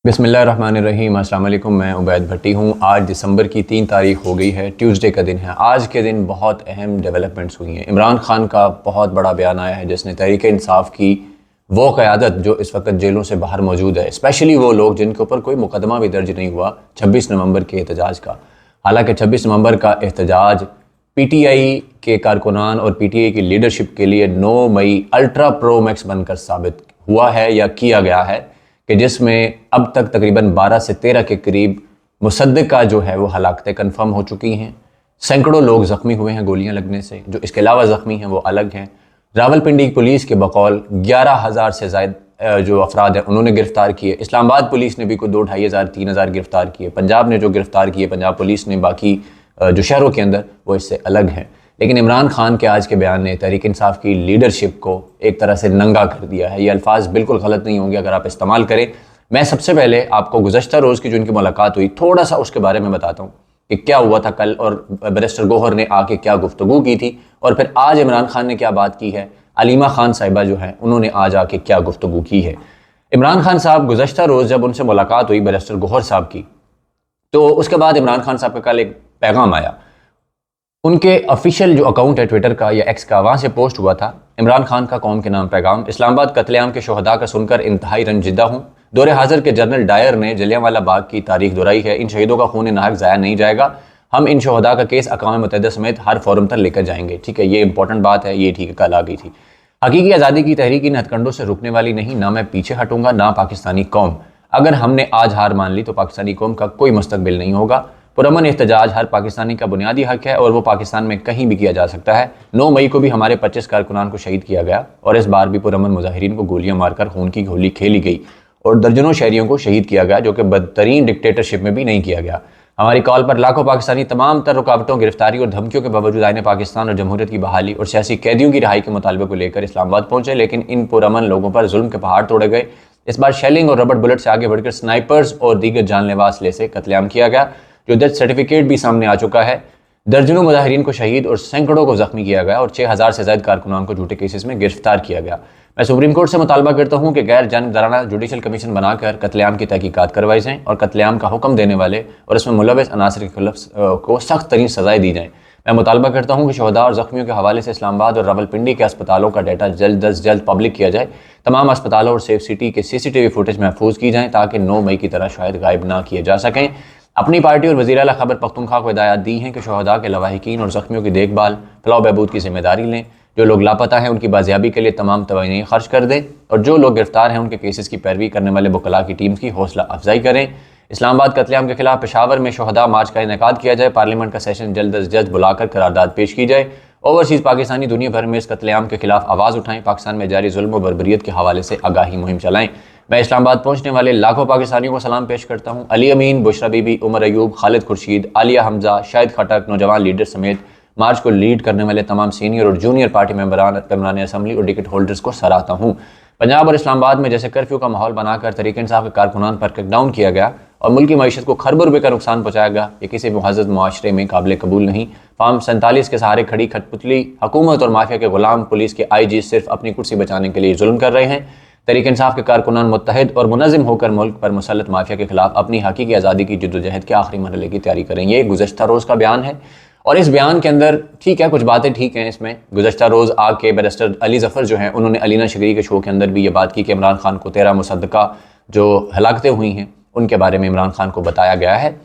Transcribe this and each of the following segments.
बिस्मिल्लाहिर्रहमानिर्रहीम। अस्सलाम वालेकुम। मैं उबैद भट्टी हूँ। आज दिसंबर की 3 तारीख हो गई है, ट्यूसडे का दिन है। आज के दिन बहुत अहम डेवलपमेंट्स हुई हैं। इमरान खान का बहुत बड़ा बयान आया है जिसने तहरीक इंसाफ की वो क़यादत जो इस वक्त जेलों से बाहर मौजूद है, स्पेशली वो लोग जिनके ऊपर कोई मुकदमा भी दर्ज नहीं हुआ 26 नवंबर के एहतजाज का। हालांकि 26 नवंबर का एहतजाज PTI के कारकुनान और PTI की लीडरशिप के लिए 9 मई अल्ट्रा प्रो मैक्स बनकर साबित हुआ है या किया गया है कि जिसमें अब तक तकरीबन 12 से 13 के करीब मुसद्दका जो है वो हलाकतें कन्फर्म हो चुकी हैं। सैकड़ों लोग ज़ख्मी हुए हैं गोलियां लगने से। जो इसके अलावा ज़ख्मी हैं वो अलग हैं। रावलपिंडी पुलिस के बकौल 11,000 से ज़ायद जो अफराद हैं उन्होंने गिरफ़्तार किए। इस्लामाबाद पुलिस ने भी कोई 2-2,500 3,000 गिरफ़्तार किए। पंजाब ने जो गिरफ़्तार किए, पंजाब पुलिस ने, बाकी जो शहरों के अंदर वो इससे अलग हैं। लेकिन इमरान खान के आज के बयान ने तहरीक इंसाफ की लीडरशिप को एक तरह से नंगा कर दिया है। ये अल्फाज बिल्कुल गलत नहीं होंगे अगर आप इस्तेमाल करें। मैं सबसे पहले आपको गुज़श्ता रोज़ की जो इनकी मुलाकात हुई थोड़ा सा उसके बारे में बताता हूँ कि क्या हुआ था कल और बैरिस्टर गौहर ने आके क्या गुफ्तगू की थी, और फिर आज इमरान खान ने क्या बात की है। अलीमा खान साहिबा जो है उन्होंने आज आके क्या गुफ्तगू की है। इमरान खान साहब गुज़श्ता रोज़ जब उनसे मुलाकात हुई बैरिस्टर गौहर साहब की, तो उसके बाद इमरान खान साहब का कल एक पैगाम आया। उनके ऑफिशियल जो अकाउंट है ट्विटर का या एक्स का, वहाँ से पोस्ट हुआ था इमरान खान का कौम के नाम पैगाम। इस्लामाबाद कत्लेआम के शोहदा का सुनकर इंतहाई रंजिदा हूँ। दौरे हाजिर के जनरल डायर ने जलियांवाला बाग की तारीख दोहराई है। इन शहीदों का खून नाहक ज़ाया नहीं जाएगा। हम इन शोहदा का केस अक़वाम मुत्तहिदा समेत हर फोरम तक लेकर जाएंगे। ठीक है, ये इंपॉर्टेंट बात है, ये ठीक है, कल आ गई थी। हकीकी आज़ादी की तहरीक इन हथकंडों से रुकने वाली नहीं, ना मैं पीछे हटूंगा ना पाकिस्तानी कौम। अगर हमने आज हार मान ली तो पाकिस्तानी कौम का कोई मुस्तकबिल नहीं होगा। पुरअमन एहतजाज हर पाकिस्तानी का बुनियादी हक है और वो पाकिस्तान में कहीं भी किया जा सकता है। 9 मई को भी हमारे 25 कारकुनान को शहीद किया गया और इस बार भी पुरअमन मुजाहिरीन को गोलियां मारकर खून की होली खेली गई और दर्जनों शहरियों को शहीद किया गया, जो कि बदतरीन डिक्टेटरशिप में भी नहीं किया गया। हमारी कॉल पर लाखों पाकिस्तानी तमाम तर रुकावटों, गिरफ्तारी और धमकियों के बावजूद आईने पाकिस्तान और जमहूरियत की बहाली और सियासी कैदियों की रिहाई के मुतालबे को लेकर इस्लामाबाद पहुंचे, लेकिन इन पुरअमन लोगों पर जुल्म के पहाड़ तोड़े गए। इस बार शेलिंग और रबड़ बुलेट से आगे बढ़कर स्नाइपर्स और दीगर जानलेवा असले से कत्लेआम किया गया, जो डेथ सर्टिफिकेट भी सामने आ चुका है। दर्जनों मुजाहिरीन को शहीद और सैकड़ों को जख्मी किया गया और 6,000 से ज़ायद कारकुनान को झूठे केसेस में गिरफ्तार किया गया। मैं सुप्रीम कोर्ट से मुतालबा करता हूँ कि गैर जानिबदाराना जुडिशल कमीशन बनाकर कत्लेआम की तहकीकात करवाई जाएँ और कत्लेआम का हुक्म देने वाले और इसमें मुलव्वस अनासर के खिलाफ को सख्त तरीन सजाएँ दी जाएँ। मैं मुतालबा करता हूँ कि शहदा और ज़ख्मियों के हवाले से इस्लामाबाद और रावलपिंडी के अस्पतालों का डाटा जल्द अज जल्द पब्लिक किया जाए। तमाम अस्पतालों और सेफ सिटी के CCTV फुटेज महफूज की जाएँ ताकि 9 मई की तरह शायद गायब ना किए जा सकें। अपनी पार्टी और वज़ीर आला खैबर पख्तूनख्वा को हिदायत दी हैं कि शहदा के लवाहिकीन और ज़ख्मियों की देखभाल, फलाह बहबूद की जिम्मेदारी लें। जो लोग लापता हैं उनकी बाजियाबी के लिए तमाम तवानाई खर्च कर दें और जो लोग गिरफ्तार हैं उनके केसेस की पैरवी करने वाले वकला की टीम की हौसला अफजाई करें। इस्लामाबाद कत्लेआम के खिलाफ पेशावर में शहदा मार्च का इनेकाद किया जाए। पार्लियामेंट का सेशन जल्द अज जल्द बुलाकर करारदाद पेश की जाए। ओवरसीज़ पाकिस्तानी दुनिया भर में इस कत्लेआम के खिलाफ आवाज़ उठाएं। पाकिस्तान में जारी जुल्म व बर्बरियत के हवाले से आगाही मुहिम चलाएं। मैं इस्लामाबाद पहुंचने वाले लाखों पाकिस्तानियों को सलाम पेश करता हूं। अली अमीन, बुशरा बीबी, उमर अयूब, खालिद खुर्शीद, आलिया हमजा, शाहिद खटक, नौजवान लीडर समेत मार्च को लीड करने वाले तमाम सीनियर और जूनियर पार्टी मेंबरान असम्बली और टिकट होल्डर्स को सराहता हूं। पंजाब और इस्लामाबाद में जैसे कर्फ्यू का माहौल बनाकर तहरीक इंसाफ के कारकुनान पर क्रैकडाउन किया गया और मुल्की मईशत को खरबों रुपये का नुकसान पहुंचाया गया, ये किसी मुहज़्ज़ज़ मुआशरे में काबिल कबूल नहीं। फार्म 47 के सहारे खड़ी खटपुतली हुकूमत और माफिया के गुलाम पुलिस के IG सिर्फ अपनी कुर्सी बचाने के लिए जुल्म कर रहे हैं। तहरीक इंसाफ के कारकुनान मुत्तहिद और मुनज़्ज़म होकर मुल्क पर मुसल्लत माफिया के खिलाफ अपनी हकीकी आज़ादी की जद्दोजहद के आखिरी मरहले की तैयारी करें। ये गुज़श्ता रोज़ का बयान है और इस बयान के अंदर ठीक है, कुछ बातें ठीक हैं इसमें। गुज़श्ता रोज़ आके बैरिस्टर अली ज़फ़र जो हैं उन्होंने अलीना शिगरी के शो के अंदर भी ये बात की कि इमरान खान को 13 मुसद्दका जो हलाकतें हुई हैं उनके बारे में इमरान खान को बताया गया है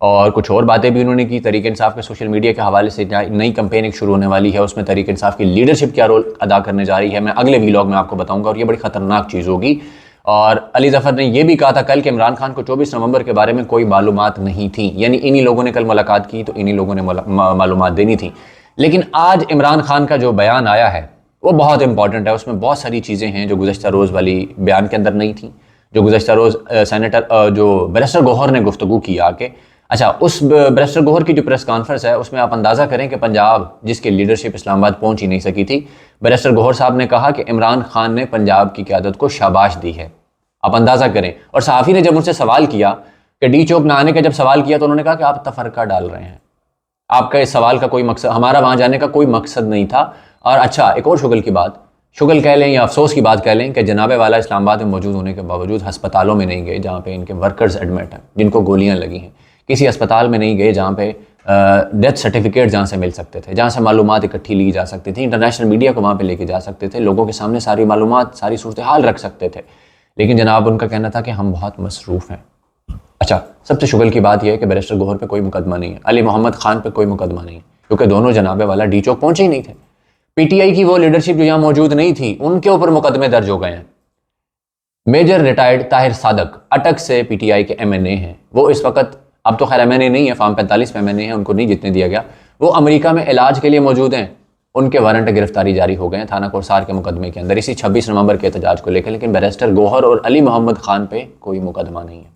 और कुछ और बातें भी उन्होंने की। तहरीक इंसाफ के सोशल मीडिया के हवाले से नई कैंपेन एक शुरू होने वाली है, उसमें तहरीक इंसाफ की लीडरशिप क्या रोल अदा करने जा रही है मैं अगले व्लॉग में आपको बताऊंगा और ये बड़ी ख़तरनाक चीज़ होगी। और अली ज़फ़र ने यह भी कहा था कल कि इमरान खान को 24 नवंबर के बारे में कोई मालूमात नहीं थी, यानी इन्हीं लोगों ने कल मुलाकात की तो इन्हीं लोगों ने मालूमात देनी थी। लेकिन आज इमरान खान का जो बयान आया है वो बहुत इंपॉर्टेंट है। उसमें बहुत सारी चीज़ें हैं जो गुज़श्ता रोज़ वाली बयान के अंदर नहीं थी, जो गुज़श्ता रोज़ सेनेटर जो बैरिस्टर गौहर ने गुफ्तगू की आके। अच्छा, उस बैरिस्टर गौहर की जो प्रेस कॉन्फ्रेंस है उसमें आप अंदाज़ा करें कि पंजाब जिसकी लीडरशिप इस्लामाबाद पहुंच ही नहीं सकी थी, बैरिस्टर गौहर साहब ने कहा कि इमरान खान ने पंजाब की क़यादत को शाबाश दी है। आप अंदाज़ा करें। और सहाफ़ी ने जब उनसे सवाल किया कि डी चौक ना आने का, जब सवाल किया तो उन्होंने कहा कि आप तफरका डाल रहे हैं, आपका इस सवाल का कोई मकसद, हमारा वहाँ जाने का कोई मकसद नहीं था। और अच्छा, एक और शुगल की बात, शुक्र कह लें या अफसोस की बात कह लें कि जनाब वाला इस्लामाबाद में मौजूद होने के बावजूद अस्पतालों में नहीं गए जहाँ पे इनके वर्कर्स एडमिट हैं, जिनको गोलियाँ लगी हैं। किसी अस्पताल में नहीं गए जहाँ पे डेथ सर्टिफिकेट जहाँ से मिल सकते थे, जहाँ से मालूमात इकट्ठी ली जा सकती थी, इंटरनेशनल मीडिया को वहाँ पे लेके जा सकते थे, लोगों के सामने सारी मालूमात, सारी सूरत हाल रख सकते थे। लेकिन जनाब उनका कहना था कि हम बहुत मसरूफ़ हैं। अच्छा, सबसे शुक्र की बात यह है कि बैरिस्टर गौहर पे कोई मुकदमा नहीं है, अली मोहम्मद खान पे कोई मुकदमा नहीं है, क्योंकि दोनों जनाबे वाला डी चौक पहुंचे ही नहीं थे। पीटीआई की वो लीडरशिप जो यहाँ मौजूद नहीं थी, उनके ऊपर मुकदमे दर्ज हो गए हैं। मेजर रिटायर्ड ताहिर सादक अटक से पीटीआई के एमएनए हैं। वो इस वक्त, अब तो खैर एमएनए नहीं है, फार्म 45 में एमएनए है, उनको नहीं जीतने दिया गया। वो अमेरिका में इलाज के लिए मौजूद हैं। उनके वारंट गिरफ्तारी जारी हो गए हैं थाना कोरसार के मुकदमे के अंदर, इसी 26 नवंबर के एहतजाज को लेकर। लेकिन बैरिस्टर गौहर और अली मोहम्मद खान पे कोई मुकदमा नहीं है।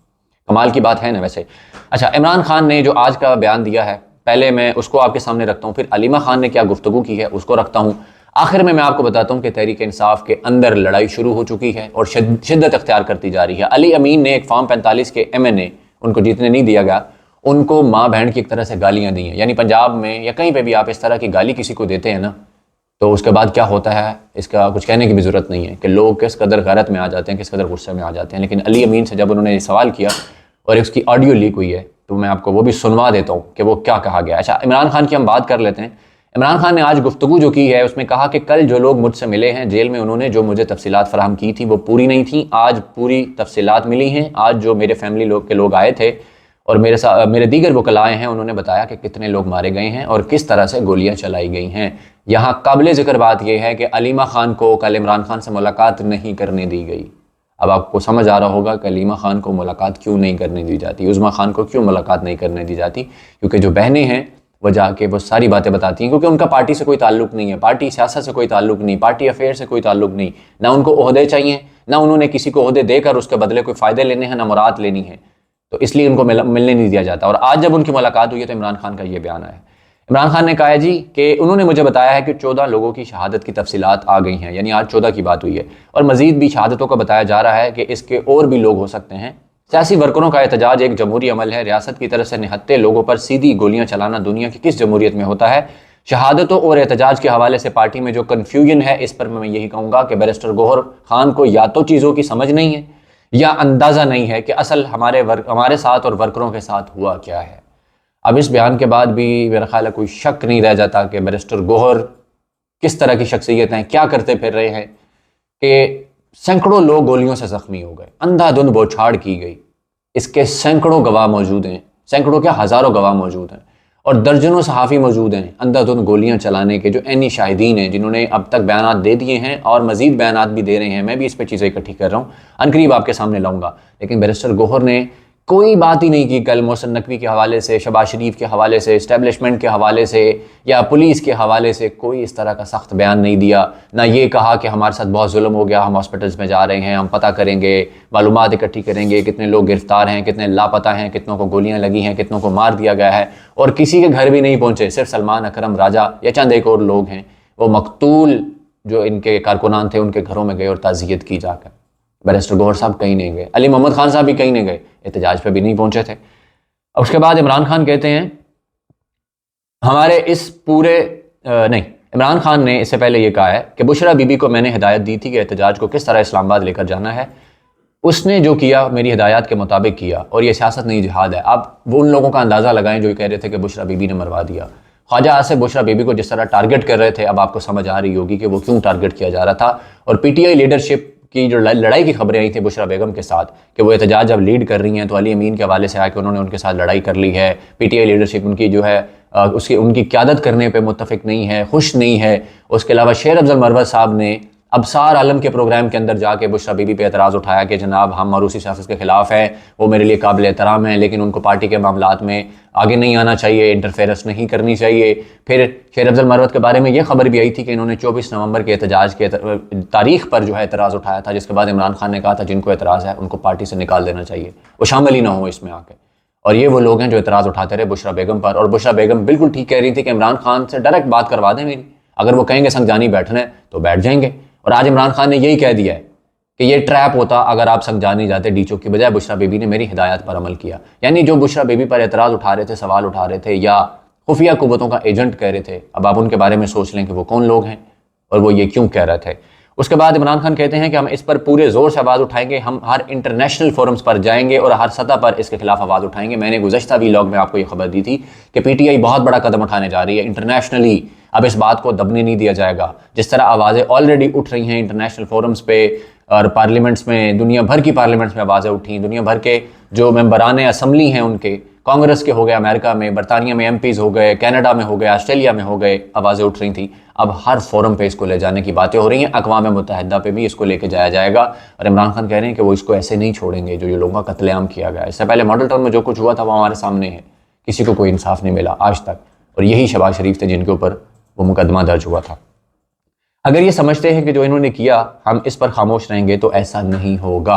कमाल की बात है ना वैसे। अच्छा, इमरान खान ने जो आज का बयान दिया है, पहले मैं उसको आपके सामने रखता हूँ, फिर अलीमा खान ने क्या गुफ्तगू की है उसको रखता हूँ, आखिर में मैं आपको बताता हूँ कि तहरीक इंसाफ के अंदर लड़ाई शुरू हो चुकी है और शिद्दत अख्तियार करती जा रही है। अली अमीन ने एक फार्म 45 के एमएनए, उनको जीतने नहीं दिया गया, उनको माँ बहन की एक तरह से गालियाँ दी हैं। यानी पंजाब में या कहीं पर भी आप इस तरह की गाली किसी को देते हैं ना, तो उसके बाद क्या होता है इसका कुछ कहने की भी ज़रूरत नहीं है कि लोग किस कदर गैरत में आ जाते हैं, किस कदर गुस्से में आ जाते हैं। लेकिन अली अमीन से जब उन्होंने सवाल किया और उसकी ऑडियो लीक हुई है, तो मैं आपको वो भी सुनवा देता हूँ कि वो क्या कहा गया। अच्छा, इमरान खान की हम बात कर लेते हैं। इमरान खान ने आज गुफ्तगू जो की है उसमें कहा कि कल जो लोग मुझसे मिले हैं जेल में, उन्होंने जो मुझे तफसीलात फराहम की थी वो पूरी नहीं थी, आज पूरी तफसीलात मिली हैं। आज जो मेरे फैमिली के लोग आए थे और मेरे दीगर वकलाए हैं, उन्होंने बताया कि कितने लोग मारे गए हैं और किस तरह से गोलियां चलाई गई हैं। यहाँ काबिल ज़िक्र बात यह है कि अलीमा खान को कल इमरान खान से मुलाकात नहीं करने दी गई। अब आपको समझ आ रहा होगा कि अलीमा खान को मुलाकात क्यों नहीं करने दी जाती, उज़मा खान को क्यों मुलाकात नहीं करने दी जाती, क्योंकि जो बहनें हैं वो जाके वो सारी बातें बताती हैं, क्योंकि उनका पार्टी से कोई ताल्लुक नहीं है, पार्टी सियासत से कोई ताल्लुक नहीं, पार्टी अफेयर से कोई ताल्लुक नहीं, ना उनको ओहदे चाहिए, ना उन्होंने किसी को ओहदे देकर उसके बदले कोई फ़ायदे लेने हैं, ना मुराद लेनी है, तो इसलिए उनको मिलने नहीं दिया जाता। और आज जब उनकी मुलाकात हुई है तो इमरान खान का ये बयान आया है। इमरान खान ने कहा है जी कि उन्होंने मुझे बताया है कि 14 लोगों की शहादत की तफसीलात आ गई हैं, यानी आज 14 की बात हुई है, और मजीद भी शहादतों का बताया जा रहा है कि इसके और भी लोग हो सकते हैं। सियासी वर्करों का एहतजाज एक जमहूरी अमल है, रियासत की तरफ से निहत्ते लोगों पर सीधी गोलियां चलाना दुनिया की किस जमहूरियत में होता है। शहादतों और एहतजाज के हवाले से पार्टी में जो कन्फ्यूजन है, इस पर मैं यही कहूँगा कि बैरिस्टर गौहर खान को या तो चीज़ों की समझ नहीं है या अंदाज़ा नहीं है कि असल हमारे साथ और वर्करों के साथ हुआ क्या है। अब इस बयान के बाद भी मेरा ख्याल है कोई शक नहीं रह जाता कि बैरिस्टर गौहर किस तरह की शख्सियत हैं, क्या करते फिर रहे हैं, कि सैकड़ों लोग गोलियों से ज़ख्मी हो गए, अंधाधुंध बौछाड़ की गई, इसके सैकड़ों गवाह मौजूद हैं, सैकड़ों क्या हज़ारों गवाह मौजूद हैं, और दर्जनों सहाफ़ी मौजूद हैं अंधाधुंध गोलियां चलाने के, जो ऐनी शाहिदीन हैं जिन्होंने अब तक बयानात दे दिए हैं और मज़ीद बयानात भी दे रहे हैं। मैं भी इस पर चीज़ें इकट्ठी कर रहा हूँ, अनकरीब आपके सामने लाऊंगा। लेकिन बैरिस्टर गौहर ने कोई बात ही नहीं की कल मोहसिन नकवी के हवाले से, शहबाज शरीफ के हवाले से, इस्टेब्लिशमेंट के हवाले से या पुलिस के हवाले से कोई इस तरह का सख्त बयान नहीं दिया। ना ये कहा कि हमारे साथ बहुत जुल्म हो गया, हम हॉस्पिटल्स में जा रहे हैं, हम पता करेंगे, मालूमात इकट्ठी करेंगे, कितने लोग गिरफ्तार हैं, कितने लापता हैं, कितनों को गोलियां लगी हैं, कितनों को मार दिया गया है, और किसी के घर भी नहीं पहुँचे। सिर्फ सलमान अकरम राजा या चंद एक और लोग हैं, वो मकतूल जो इनके कारकुनान थे उनके घरों में गए और ताज़ियत की जाकर। बैरिस्टर गौहर साहब कहीं नहीं गए, अली मोहम्मद खान साहब भी कहीं नहीं गए, एहतजाज पे भी नहीं पहुंचे थे। अब उसके बाद इमरान खान कहते हैं हमारे इस पूरे नहीं, इमरान खान ने इससे पहले ये कहा है कि बुशरा बीबी को मैंने हिदायत दी थी कि एहतजाज को किस तरह इस्लामाबाद लेकर जाना है, उसने जो किया मेरी हिदायत के मुताबिक किया, और ये सियासत नहीं जिहाद है। आप वो उन लोगों का अंदाज़ा लगाएं जो कह रहे थे कि बुशरा बीबी ने मरवा दिया। ख्वाजा आसिफ बुशरा बीबी को जिस तरह टारगेट कर रहे थे, अब आपको समझ आ रही होगी कि वो क्यों टारगेट किया जा रहा था। और पीटीआई लीडरशिप की जो लड़ाई की खबरें आई थी बुशरा बेगम के साथ कि वो एहतजाज जब लीड कर रही हैं तो अली अमीन के हवाले से आके उन्होंने उनके साथ लड़ाई कर ली है। पीटीआई लीडरशिप उनकी जो है उनकी क़यादत करने पे मुत्तफिक नहीं है, खुश नहीं है। उसके अलावा शेर अफजल मरवत साहब ने अबसार आलम के प्रोग्राम के अंदर जाके बुशरा बीबी पे एतराज़ उठाया कि जनाब हम मरूसी सियासत के ख़िलाफ़ हैं, वो मेरे लिए काबिल एहतराम है, लेकिन उनको पार्टी के मामलात में आगे नहीं आना चाहिए, इंटरफेरेंस नहीं करनी चाहिए। फिर शेर अफजल मरवत के बारे में यह खबर भी आई थी कि इन्होंने 24 नवंबर के एहतजाज के तारीख पर जो है एतराज़ उठाया था, जिसके बाद इमरान खान ने कहा था जिनको एतराज़ है उनको पार्टी से निकाल देना चाहिए, वो शामिल ही ना हो इसमें आके। और ये वो लोग हैं जो एतराज़ उठाते रहे बुशरा बेगम पर, और बुशरा बेगम बिल्कुल ठीक कह रही थी कि इमरान खान से डायरेक्ट बात करवा दें मेरी, अगर वो कहेंगे संगजानी बैठना है तो बैठ जाएंगे। और आज इमरान खान ने यही कह दिया है कि ये ट्रैप होता अगर आप संगजानी जाते डी चौक की बजाय, बुशरा बीबी ने मेरी हिदायत पर अमल किया। यानी जो बुशरा बीबी पर एतराज़ उठा रहे थे, सवाल उठा रहे थे, या खुफिया कुव्वतों का एजेंट कह रहे थे, अब आप उनके बारे में सोच लें कि वो कौन लोग हैं और वो ये क्यों कह रहे थे। उसके बाद इमरान खान कहते हैं कि हम इस पर पूरे ज़ोर से आवाज़ उठाएंगे, हम हर इंटरनेशनल फोरम्स पर जाएंगे और हर सतह पर इसके खिलाफ आवाज़ उठाएंगे। मैंने गुज़श्ता व्लॉग में आपको ये खबर दी थी कि पीटीआई बहुत बड़ा कदम उठाने जा रही है इंटरनेशनली। अब इस बात को दबने नहीं दिया जाएगा। जिस तरह आवाज़ें ऑलरेडी उठ रही हैं इंटरनेशनल फोरम्स पे और पार्लियामेंट्स में, दुनिया भर की पार्लियामेंट्स में आवाज़ें उठी, दुनिया भर के जो मेंबरान असम्बली हैं उनके, कांग्रेस के हो गए, अमेरिका में, बरतानिया में एमपीज़ हो गए, कनाडा में हो गए, ऑस्ट्रेलिया में हो गए, आवाज़ें उठ रही थी। अब हर फोरम पे इसको ले जाने की बातें हो रही हैं। अक़वाम मुत्तहिदा पे भी इसको लेके जाया जाएगा और इमरान खान कह रहे हैं कि वो इसको ऐसे नहीं छोड़ेंगे जो ये लोगों का कत्लेआम किया गया। इससे पहले मॉडल टाउन में जो कुछ हुआ था वो हमारे सामने है, किसी को कोई इंसाफ नहीं मिला आज तक, और यही शहबाज शरीफ थे जिनके ऊपर वो मुकदमा दर्ज हुआ था। अगर ये समझते हैं कि जो इन्होंने किया हम इस पर खामोश रहेंगे तो ऐसा नहीं होगा।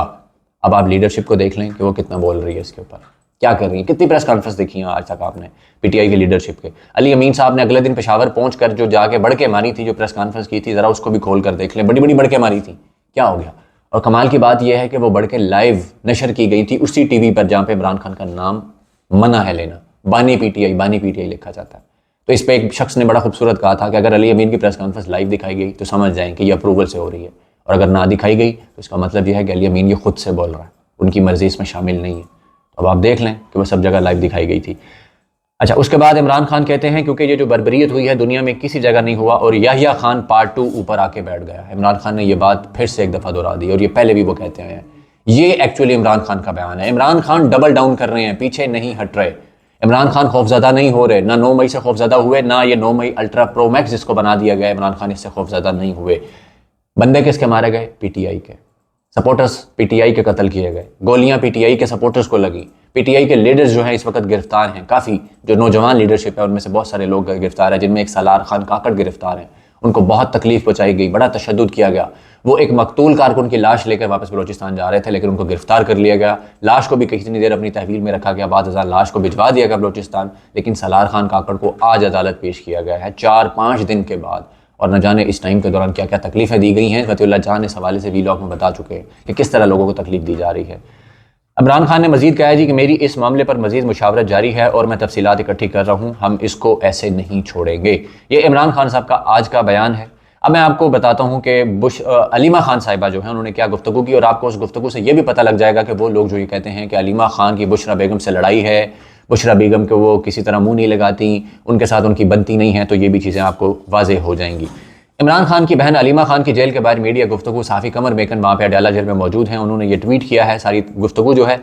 अब आप लीडरशिप को देख लें कि वो कितना बोल रही है इसके ऊपर, क्या कर रही है। कितनी प्रेस कॉन्फ्रेंस देखी है आज तक आपने पीटीआई की लीडरशिप के। अली अमीन साहब ने अगले दिन पेशावर पहुंचकर जो जाके बढ़के मारी थी, जो प्रेस कॉन्फ्रेंस की थी, जरा उसको भी खोल कर देख लें। बड़ी बड़ी बढ़के मारी थी, क्या हो गया। और कमाल की बात यह है कि वो बढ़के लाइव नशर की गई थी उसी टीवी पर जहाँ पे इमरान खान का नाम मना है लेना, बानी पीटीआई लिखा जाता है। तो इस पर एक शख्स ने बड़ा खूबसूरत कहा था कि अगर अली अमीन की प्रेस कॉन्फ्रेंस लाइव दिखाई गई तो समझ जाएं कि ये अप्रूवल से हो रही है, और अगर ना दिखाई गई तो इसका मतलब यह है कि अली अमीन ये खुद से बोल रहा है, उनकी मर्जी इसमें शामिल नहीं है। तो अब आप देख लें कि वह सब जगह लाइव दिखाई गई थी। अच्छा, उसके बाद इमरान खान कहते हैं क्योंकि ये जो बर्बरियत हुई है दुनिया में किसी जगह नहीं हुआ और याहिया खान पार्ट 2 ऊपर आके बैठ गया है। इमरान खान ने ये बात फिर से एक दफ़ा दोहरा दी और ये पहले भी वो कहते हैं। ये एक्चुअली इमरान खान का बयान है। इमरान खान डबल डाउन कर रहे हैं, पीछे नहीं हट रहे। इमरान खान खौफजदा नहीं हो रहे, ना 9 मई से खौफजदा हुए, ना ये 9 मई अल्ट्रा प्रो मैक्स जिसको बना दिया गया, इमरान खान इससे खौफजदा नहीं हुए। बंदे किसके मारे गए? पीटीआई के सपोर्टर्स, पीटीआई के कत्ल किए गए, गोलियां पीटीआई के सपोर्टर्स को लगी। पीटीआई के लीडर्स जो हैं इस वक्त गिरफ्तार हैं, काफ़ी जो नौजवान लीडरशिप है उनमें से बहुत सारे लोग गिरफ्तार हैं, जिनमें एक सलार खान काकड़ गिरफ्तार हैं। उनको बहुत तकलीफ पहुंचाई गई, बड़ा तशद्दुद किया गया। वो एक मकतूल कारकुन की लाश लेकर वापस बलोचिस्तान जा रहे थे, लेकिन उनको गिरफ्तार कर लिया गया। लाश को भी कितनी देर अपनी तहवील में रखा गया, बाद लाश को भिजवा दिया गया बलोचिस्तान, लेकिन सलार खान काकड़ को आज अदालत पेश किया गया है 4-5 दिन के बाद। और न जाने इस टाइम के दौरान क्या क्या तकलीफ़ें दी गई हैं। फतेहुल्लाह जान इस हवाले से व्लॉग में बता चुके हैं कि किस तरह लोगों को तकलीफ दी जा रही है। इमरान खान ने मजीद कहा है जी कि मेरी इस मामले पर मजीद मुशावरत जारी है और मैं तफसीलात इकट्ठी कर रहा हूँ, हम इसको ऐसे नहीं छोड़ेंगे। ये इमरान खान साहब का आज का बयान है। अब मैं आपको बताता हूँ कि अलीमा खान साहिबा जो है उन्होंने क्या गुफ्तगू की, और आपको उस गुफ्तगू से ये भी पता लग जाएगा कि वो लोग जो ये कहते हैं कि अलीमा खान की बुशरा बेगम से लड़ाई है, बुशरा बेगम को वो किसी तरह मुंह नहीं लगाती, उनके साथ उनकी बनती नहीं है, तो ये भी चीज़ें आपको वाज़ेह हो जाएंगी। इमरान खान की बहन अलीमा खान की जेल के बाहर मीडिया गुफ्तगू, साफ़ी कमर बेकन वहाँ पे अडयाला जेल में मौजूद हैं, उन्होंने ये ट्वीट किया है। सारी गुफ्तगू जो है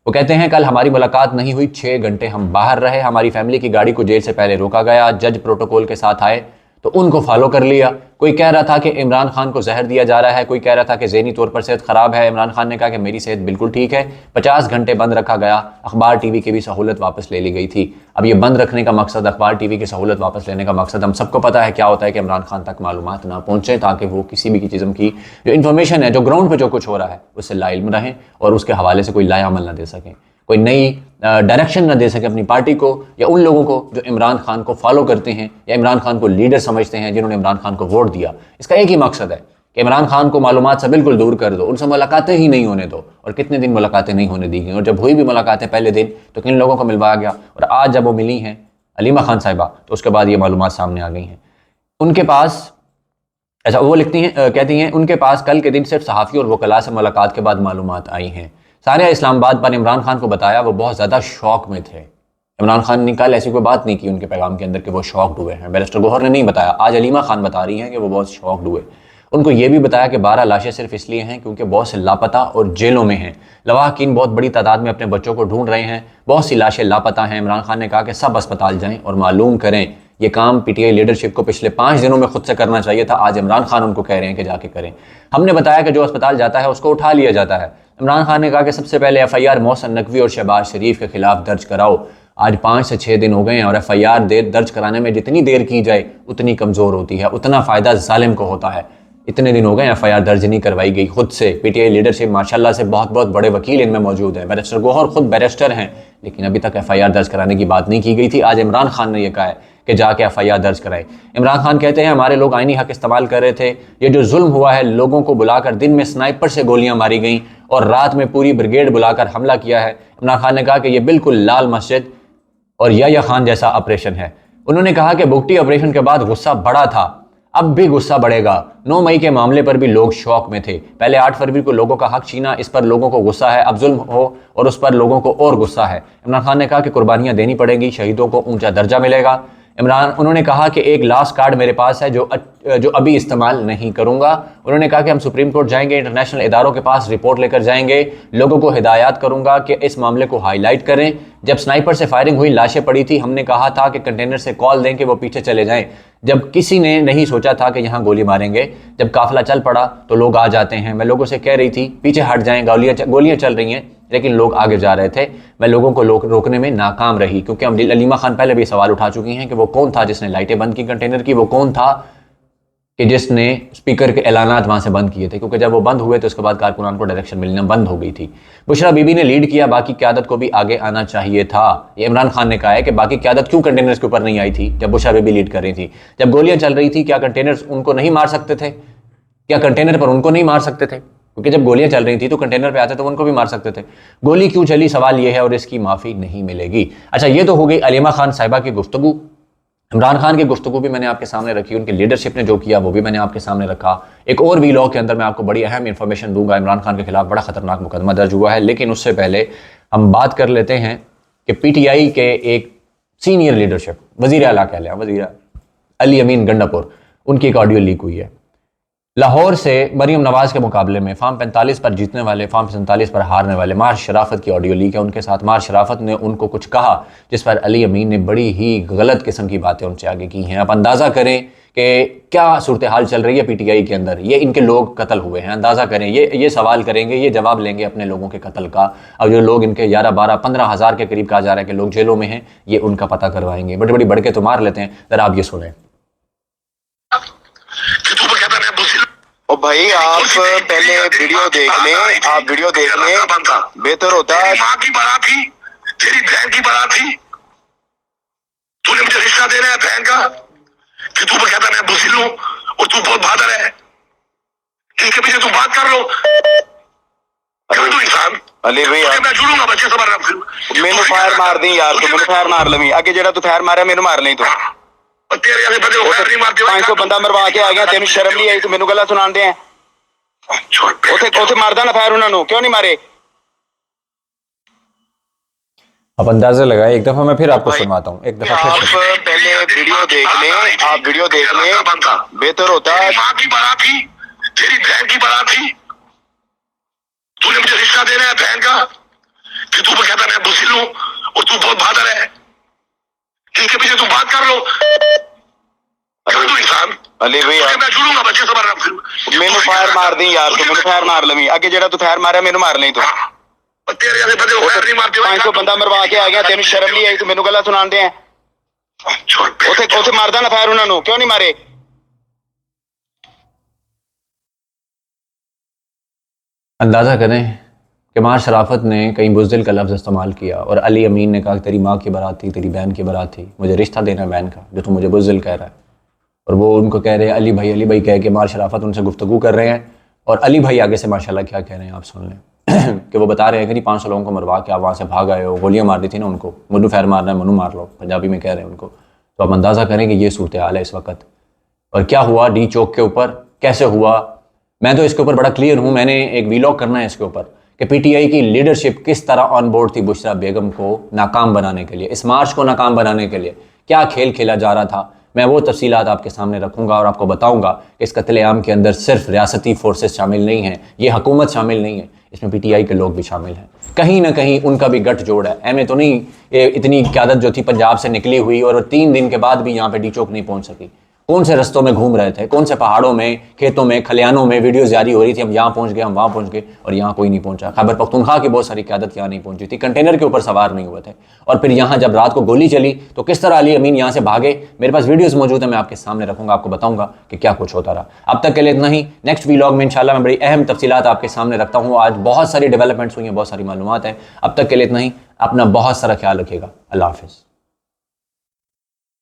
वो कहते हैं कल हमारी मुलाकात नहीं हुई, 6 घंटे हम बाहर रहे, हमारी फैमिली की गाड़ी को जेल से पहले रोका गया, जज प्रोटोकॉल के साथ आए तो उनको फॉलो कर लिया। कोई कह रहा था कि इमरान खान को जहर दिया जा रहा है, कोई कह रहा था कि ज़हनी तौर पर सेहत ख़राब है। इमरान खान ने कहा कि मेरी सेहत बिल्कुल ठीक है। 50 घंटे बंद रखा गया, अखबार टीवी की भी सहूलत वापस ले ली गई थी। अब ये बंद रखने का मकसद, अखबार टीवी की सहूलत वापस लेने का मकसद हम सबको पता है क्या होता है कि इमरान खान तक मालूमात ना पहुँचे, ताकि वो किसी भी किस्म की जो इन्फॉर्मेशन है, जो ग्राउंड पर जो कुछ हो रहा है उससे लाइल्म रहें और उसके हवाले से कोई लाया अमल ना दे सकें, कोई नई डायरेक्शन ना दे सके अपनी पार्टी को या उन लोगों को जो इमरान खान को फॉलो करते हैं या इमरान खान को लीडर समझते हैं, जिन्होंने इमरान खान को वोट दिया। इसका एक ही मकसद है कि इमरान खान को मालूमात से बिल्कुल दूर कर दो, उनसे मुलाकातें ही नहीं होने दो। और कितने दिन मुलाकातें नहीं होने दी गई, और जब हुई भी मुलाकातें पहले दिन तो किन लोगों को मिलवाया गया, और आज जब वो मिली हैं अलीमा खान साहिबा तो उसके बाद ये मालूमात सामने आ गई हैं उनके पास। अच्छा, वो लिखती हैं, कहती हैं उनके पास कल के दिन सिर्फ सहाफ़ी और वकला से मुलाकात के बाद मालूमात आई हैं। सारे इस्लामाबाद पर इमरान खान को बताया, वो बहुत ज़्यादा शौक में थे। इमरान खान ने कल ऐसी कोई बात नहीं की उनके पैगाम के अंदर कि वो शॉक्ड हुए हैं। बैरिस्टर गौहर ने नहीं बताया, आज अलीमा खान बता रही हैं कि वो बहुत शॉक्ड हुए। उनको ये भी बताया कि 12 लाशें सिर्फ इसलिए हैं क्योंकि बहुत से लापता और जेलों में हैं। लवाहकीन बहुत बड़ी तादाद में अपने बच्चों को ढूंढ रहे हैं, बहुत सी लाशें लापता हैं। इमरान खान ने कहा कि सब अस्पताल जाएं और मालूम करें। ये काम पीटीआई लीडरशिप को पिछले 5 दिनों में खुद से करना चाहिए था, आज इमरान खान उनको कह रहे हैं कि जाके करें। हमने बताया कि जो अस्पताल जाता है उसको उठा लिया जाता है। इमरान खान ने कहा कि सबसे पहले FIR मोहसिन नकवी और शहबाज शरीफ के खिलाफ दर्ज कराओ। आज 5 से 6 दिन हो गए हैं और FIR दर्ज कराने में जितनी देर की जाए उतनी कमज़ोर होती है, उतना फ़ायदा जालिम को होता है। इतने दिन हो गए FIR दर्ज नहीं करवाई गई खुद से। पीटीआई लीडरशिप माशाल्लाह से बहुत बहुत बड़े वकील इनमें मौजूद हैं, बैरिस्टर गौहर खुद बैरिस्टर हैं, लेकिन अभी तक FIR दर्ज कराने की बात नहीं की गई थी। आज इमरान खान ने यह कहा है कि जाके FIR दर्ज कराएं। इमरान खान कहते हैं हमारे लोग आईनी हक इस्तेमाल कर रहे थे, ये जो जुल्म हुआ है, लोगों को बुलाकर दिन में स्नाइपर से गोलियां मारी गई और रात में पूरी ब्रिगेड बुलाकर हमला किया है। इमरान खान ने कहा कि यह बिल्कुल लाल मस्जिद और याह्या खान जैसा ऑपरेशन है। उन्होंने कहा कि बुगटी ऑपरेशन के बाद गुस्सा बढ़ा था, अब भी गुस्सा बढ़ेगा। 9 मई के मामले पर भी लोग शौक में थे। पहले 8 फरवरी को लोगों का हक छीना, इस पर लोगों को गुस्सा है। अब जुल्म हो और उस पर लोगों को और गुस्सा है। इमरान खान ने कहा कि कुर्बानियां देनी पड़ेगी, शहीदों को ऊंचा दर्जा मिलेगा। उन्होंने कहा कि एक लास्ट कार्ड मेरे पास है जो अभी इस्तेमाल नहीं करूंगा। उन्होंने कहा कि हम सुप्रीम कोर्ट जाएंगे, इंटरनेशनल इदारों के पास रिपोर्ट लेकर जाएंगे, लोगों को हिदायत करूंगा कि इस मामले को हाईलाइट करें। जब स्नाइपर से फायरिंग हुई, लाशें पड़ी थी, हमने कहा था कि कंटेनर से कॉल दें कि वो पीछे चले जाएं। जब किसी ने नहीं सोचा था कि यहाँ गोली मारेंगे, जब काफिला चल पड़ा तो लोग आ जाते हैं। मैं लोगों से कह रही थी पीछे हट जाएं, गोलियां चल रही हैं, लेकिन लोग आगे जा रहे थे। मैं लोगों को रोकने में नाकाम रही, क्योंकि हम अलीमा खान पहले भी सवाल उठा चुकी हैं कि वो कौन था जिसने लाइटें बंद की कंटेनर की, वो कौन था कि जिसने स्पीकर के ऐलानात वहां से बंद किए थे, क्योंकि जब वो बंद हुए तो उसके बाद कारकुनान को डायरेक्शन मिलना बंद हो गई थी। बुशरा बीबी ने लीड किया, बाकी क़यादत को भी आगे आना चाहिए था। ये इमरान खान ने कहा है कि बाकी क़यादत क्यों कंटेनर्स के ऊपर नहीं आई थी जब बुशरा बीबी लीड कर रही थी। जब गोलियां चल रही थी, क्या कंटेनर्स उनको नहीं मार सकते थे? क्या कंटेनर पर उनको नहीं मार सकते थे? क्योंकि जब गोलियां चल रही थी तो कंटेनर पे आते तो उनको भी मार सकते थे। गोली क्यों चली, सवाल यह है, और इसकी माफी नहीं मिलेगी। अच्छा, ये तो हो गई अलीमा खान साहिबा की गुफ्तगू। इमरान खान की गुफ्तगू भी मैंने आपके सामने रखी, उनकी लीडरशिप ने जो किया वो भी मैंने आपके सामने रखा। एक और वीलॉग के अंदर मैं आपको बड़ी अहम इंफॉर्मेशन दूंगा। इमरान खान के खिलाफ बड़ा खतरनाक मुकदमा दर्ज हुआ है, लेकिन उससे पहले हम बात कर लेते हैं कि पीटीआई के एक सीनियर लीडरशिप, वजीर आला कह लें, वजीर अली अमीन गंडापुर, उनकी एक ऑडियो लीक हुई है। लाहौर से मरीम नवाज के मुकाबले में फॉर्म 45 पर जीतने वाले, फॉर्म 47 पर हारने वाले मार शराफत की ऑडियो लीक है। उनके साथ मार शराफत ने उनको कुछ कहा जिस पर अली अमीन ने बड़ी ही गलत किस्म की बातें उनसे आगे की हैं। आप अंदाज़ा करें कि क्या सूरत हाल चल रही है पीटीआई के अंदर। ये इनके लोग कत्ल हुए हैं, अंदाज़ा करें। ये सवाल करेंगे, ये जवाब लेंगे अपने लोगों के कत्ल का। अब जो लोग इनके 11, 12, 15 हज़ार के करीब कहा जा रहा है कि लोग जेलों में हैं, ये उनका पता करवाएंगे। बड़ी बड़ी बढ़ के तो मार लेते हैं। जरा आप ये सुने। ओ भाई, आप पहले वीडियो देख लें, आप वीडियो देख लें, बेहतर होता है। माँ की बारात थी, तेरी बहन की बारात थी, तूने मुझे रिश्ता दे रहा है बहन का, कि तू कहता मैं बुजिल हूं और तू बहुत बहादुर है, इनके पीछे तू बात कर लो। क्यों तू इंसान अली भाई, मैं जुड़ूंगा बच्चे से बार मैनू फायर मार दी यार, तू मैनू फायर मार लवी अगे जेड़ा तू फायर मारा मैनू मार नहीं। तू तेरे वाले बंदे को फायर नहीं मारते। 500 बंदा मरवा के आ गया, तेन शर्म नहीं आई? तू मैनू गल्लां सुनांदे हैं। उथे मारदा ना फायर, उन्होंने क्यों नहीं मारे? आप अंदाजा लगाए, एक दफा मैं फिर आपको सुनवाता हूँ, एक दफा आप फिर पहले वीडियो देख लें, आप वीडियो देख लें, बेहतर होता है। माँ की बारात थी, तेरी बहन की बारात थी, तूने मुझे रिश्ता दे रहा है बहन का, कि तू कहता मैं बुजिल हूं और तू बहुत बहादुर है, इनके पीछे तू बात कर लो। क्यों तू इंसान अली भाई, मैं जुड़ूंगा बच्चे से बार मैनू फायर मार दी यार, तू मैनू फायर मार लवी अगे जेड़ा तू फायर मारा मैनू मार नहीं। तू तेरे वाले बंदे को फायर नहीं मारते। 500 बंदा मरवा के आ गया, तेन शर्म नहीं आई? तू मैनू गल्लां सुनांदे हैं। उथे मारदा ना फायर, उन्होंने क्यों नहीं मारे? अंदाज़ा करें कि मार शराफत ने कहीं बुज़दिल का लफ्ज़ इस्तेमाल किया और अली अमीन ने कहा तेरी माँ की बारात थी, तेरी बहन की बारात थी, मुझे रिश्ता देना है बहन का, जो तू मुझे बुज़दिल कह रहा है। और वो उनको कह रहे हैं अली भाई कह के मार शराफत उनसे गुफ्तगू कर रहे हैं। और अली भाई आगे से माशाल्लाह क्या कह रहे हैं आप सुन लें कि वो बता रहे हैं कि नहीं 500 लोगों को मरवा के आप वहाँ से भाग आए हो, गोलियाँ मार दी थी ना उनको, मनु फैर मारना है मनु मार लो, पंजाबी में कह रहे हैं उनको। तो आप अंदाज़ा करें कि ये सूरत हाल है इस वक्त। और क्या हुआ डी चौक के ऊपर, कैसे हुआ, मैं तो इसके ऊपर बड़ा क्लियर हूँ। मैंने एक वीलॉग करना है इसके ऊपर कि पीटीआई की लीडरशिप किस तरह ऑन बोर्ड थी बुशरा बेगम को नाकाम बनाने के लिए, इस मार्च को नाकाम बनाने के लिए क्या खेल खेला जा रहा था। मैं वो तफसीलात आपके सामने रखूंगा और आपको बताऊंगा कि इस कत्लेआम के अंदर सिर्फ रियासती फोर्सेस शामिल नहीं हैं, ये हुकूमत शामिल नहीं है, इसमें पीटीआई के लोग भी शामिल हैं। कहीं ना कहीं उनका भी गठ जोड़ है। एम तो नहीं, इतनी क़यादत जो थी पंजाब से निकली हुई और 3 दिन के बाद भी यहाँ पे डी चौक नहीं पहुँच सकी। कौन से रस्तों में घूम रहे थे, कौन से पहाड़ों में, खेतों में, खलियानों में वीडियोस जारी हो रही थी, हम यहाँ पहुँच गए, हम वहाँ पहुँच गए, और यहाँ कोई नहीं पहुँचा। खैबर पख्तूनख्वा की बहुत सारी क़यादत यहाँ नहीं पहुँची थी, कंटेनर के ऊपर सवार नहीं हुए थे। और फिर यहाँ जब रात को गोली चली तो किस तरह अली अमीन यहाँ से भागे, मेरे पास वीडियोस मौजूद है, मैं आपके सामने रखूँगा, आपको बताऊँगा कि क्या कुछ होता रहा। अब तक के लिए इतना ही। नेक्स्ट व्लॉग में इंशाल्लाह मैं बड़ी अहम तफसीलात आपके सामने रखता हूँ। आज बहुत सारी डेवलपमेंट्स हुई हैं, बहुत सारी मालूमात हैं। अब तक के लिए इतना ही। अपना बहुत सारा ख्याल रखिएगा। अल्लाह हाफिज़।